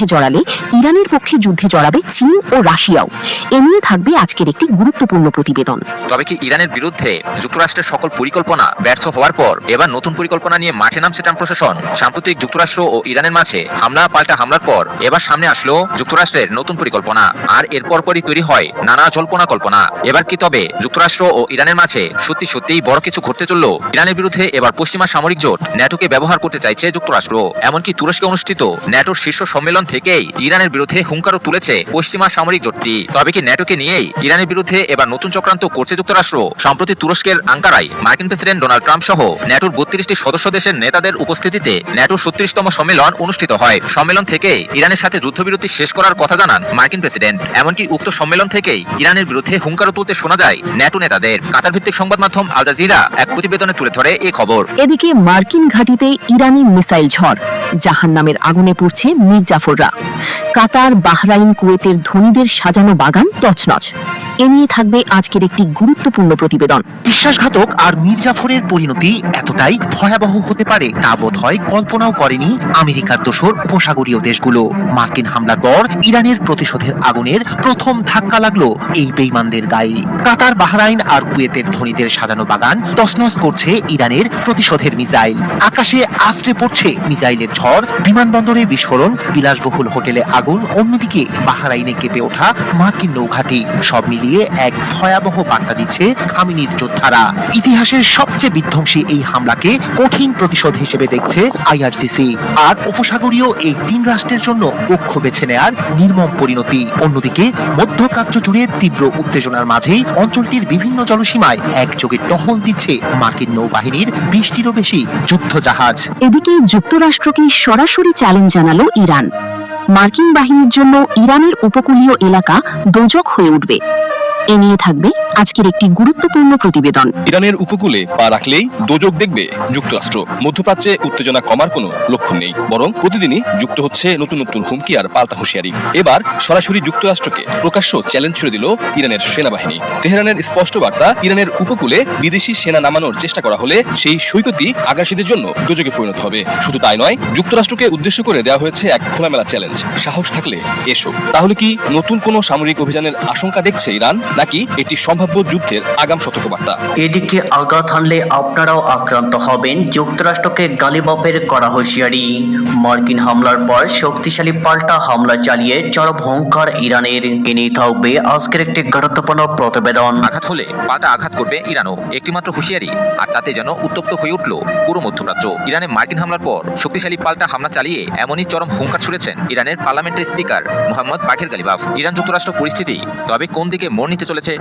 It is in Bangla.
যুদ্ধে জড়ালে ইরানের পক্ষে যুদ্ধে জড়াবে চীন ও রাশিয়াও। এ নিয়ে থাকবে আজকের একটি গুরুত্বপূর্ণ প্রতিবেদন। তবে কি ইরানের বিরুদ্ধে যুক্তরাষ্ট্রের সকল পরিকল্পনা ব্যর্থ হওয়ার পর এবার নতুন পরিকল্পনা নিয়ে মাঠে নামছে ট্রাম্প প্রশাসন? সাম্প্রতিক যুক্তরাষ্ট্র ও ইরানের মাঝে হামলা পাল্টা হামলার পর এবার সামনে আসলো যুক্তরাষ্ট্রের নতুন পরিকল্পনা, আর এর পরপরই তৈরি হয় নানা জল্পনা কল্পনা। এবার কি তবে যুক্তরাষ্ট্র ও ইরানের মাঝে সত্যি বড় কিছু ঘটতে চলল? ইরানের বিরুদ্ধে এবার পশ্চিমা সামরিক জোট ন্যাটোকে ব্যবহার করতে চাইছে যুক্তরাষ্ট্র। এমনকি তুরস্কে অনুষ্ঠিত ন্যাটোর শীর্ষ সম্মেলন থেকেই ইরানের বিরুদ্ধে হুঙ্কারও তুলেছে পশ্চিমা সামরিক জোটটি। তবে কি ন্যাটোকে নিয়েই ইরানের বিরুদ্ধে এবার নতুন চক্রান্ত করছে যুক্তরাষ্ট্র? সম্প্রতি তুরস্কের আঙ্কারায় মার্কিন প্রেসিডেন্ট ডোনাল্ড ট্রাম্প সহ ন্যাটোর 32টি সদস্য দেশের নেতাদের উপস্থিতিতে ন্যাটোর 36তম সম্মেলন অনুষ্ঠিত হয়। সম্মেলন থেকে ইরানের সাথে যুদ্ধবিরতি শেষ করার কথা জানান মার্কিন প্রেসিডেন্ট। এমনকি উক্ত সম্মেলন থেকেই ইরানের বিরুদ্ধে হুঙ্কারও তুলতে শোনা যায় ন্যাটো নেতাদের। কাতার ভিত্তিক সংবাদ মাধ্যম আল জাজিরা এক প্রতিবেদনে তুলে ধরে এই খবর। এদিকে মার্কিন ঘাঁটিতে ইরানি মিসাইল ঝড়, জাহান্নামের আগুনে পড়ছে মির্জাফররা। কাতার, বাহরাইন, কুয়েতের ধনীদের সাজানো বাগান তছনছ। এ নিয়ে থাকবে আজকের একটি গুরুত্বপূর্ণ প্রতিবেদন। বিশ্বাসঘাতক আর মির্জাফরের পরিণতি এতটাই ভয়াবহ হতে পারে তা বোধহয় কল্পনাও করেনি আমেরিকার দোসর উপসাগরীয় দেশগুলো। মার্কিন হামলার পর ইরানের প্রতিশোধের আগুনের প্রথম ধাক্কা লাগলো এই বেঈমানদের গায়ে। কাতার, বাহরাইন আর কুয়েতের ধনীদের সাজানো বাগান তছনছ করছে ইরানের প্রতিশোধের মিসাইল। আকাশে আছড়ে পড়ছে মিসাইলের ঝড়, বিমানবন্দরে বিস্ফোরণ, বিলাসবহুল হোটেলে আগুন, অন্যদিকে বাহরাইনে কেঁপে ওঠা মার্কিন নৌঘাঁটি। সব মিলিয়ে এক ভয়াবহ বার্তা দিচ্ছে খামেনির যোদ্ধারা। ইতিহাসের সবচেয়ে বিধ্বংসী এই হামলাকে কঠিন প্রতিশোধ হিসেবে দেখছে আইআরসিসি। আর উপসাগরীয় এই 3 রাষ্ট্রের জন্য পক্ষ বেছে নেয়ার নির্মম পরিণতি। অন্যদিকে মধ্যপ্রাচ্য জুড়ে তীব্র উত্তেজনার মাঝেই অঞ্চলটির বিভিন্ন জলসীমায় একযোগে টহল দিচ্ছে মার্কিন নৌবাহিনীর 20টিরও বেশি যুদ্ধ জাহাজ। এদিকে যুক্তরাষ্ট্রকে সরাসরি চ্যালেঞ্জ জানালো ইরান। মার্কিন বাহিনীর জন্য ইরানের উপকূলীয় এলাকা দোজক হয়ে উঠবে। এ নিয়ে থাকবে আজকের একটি গুরুত্বপূর্ণ প্রতিবেদন। ইরানের উপকূলে পা রাখলেই দোজক দেখবে যুক্তরাষ্ট্র। মধ্যপ্রাচ্যে উত্তেজনা কমার কোনো লক্ষণ নেই, বরং প্রতিদিনই যুক্ত হচ্ছে নতুন নতুন হুমকি আর পাল্টা হুঁশিয়ারি। এবার সরাসরি যুক্তরাষ্ট্রকে প্রকাশ্য চ্যালেঞ্জ ছুড়ে দিল ইরানের সেনাবাহিনী। তেহরানের স্পষ্ট বার্তা, ইরানের উপকূলে বিদেশি সেনা নামানোর চেষ্টা করা হলে সেই সৈকতই আগ্রাসীদের জন্য দোজকে পরিণত হবে। শুধু তাই নয়, যুক্তরাষ্ট্রকে উদ্দেশ্য করে দেওয়া হয়েছে এক খোলামেলা চ্যালেঞ্জ, সাহস থাকলে এসো। তাহলে কি নতুন কোনো সামরিক অভিযানের আশঙ্কা দেখছে ইরান, নাকি এটি সম্ভাব্য যুদ্ধের আগাম সতর্কবার্তা? এদিকে আঘাত হানলে আপনারাও আক্রান্ত হবেন, যুক্তরাষ্ট্রকে গালিবাপের করা হুঁশিয়ারি। মার্কিন হামলার পর শক্তিশালী পাল্টা হামলা চালিয়ে চরম হুঙ্কার ইরানের। এ নিয়ে থাকবে আজকের একটি গুরুত্বপূর্ণ প্রতিবেদন। আঘাত হলে পাল্টা আঘাত করবে ইরানও, একটিমাত্র হুঁশিয়ারি, আর তাতে যেন উত্তপ্ত হয়ে উঠল পুরো মধ্যপ্রাচ্য। ইরানে মার্কিন হামলার পর শক্তিশালী পাল্টা হামলা চালিয়ে এমনই চরম হুঙ্কার ছুড়েছেন ইরানের পার্লামেন্টারি স্পিকার মোহাম্মদ বাঘের গালিবাফ। ইরান যুক্তরাষ্ট্র পরিস্থিতি তবে কোন দিকে মোড় নিতে চলেছে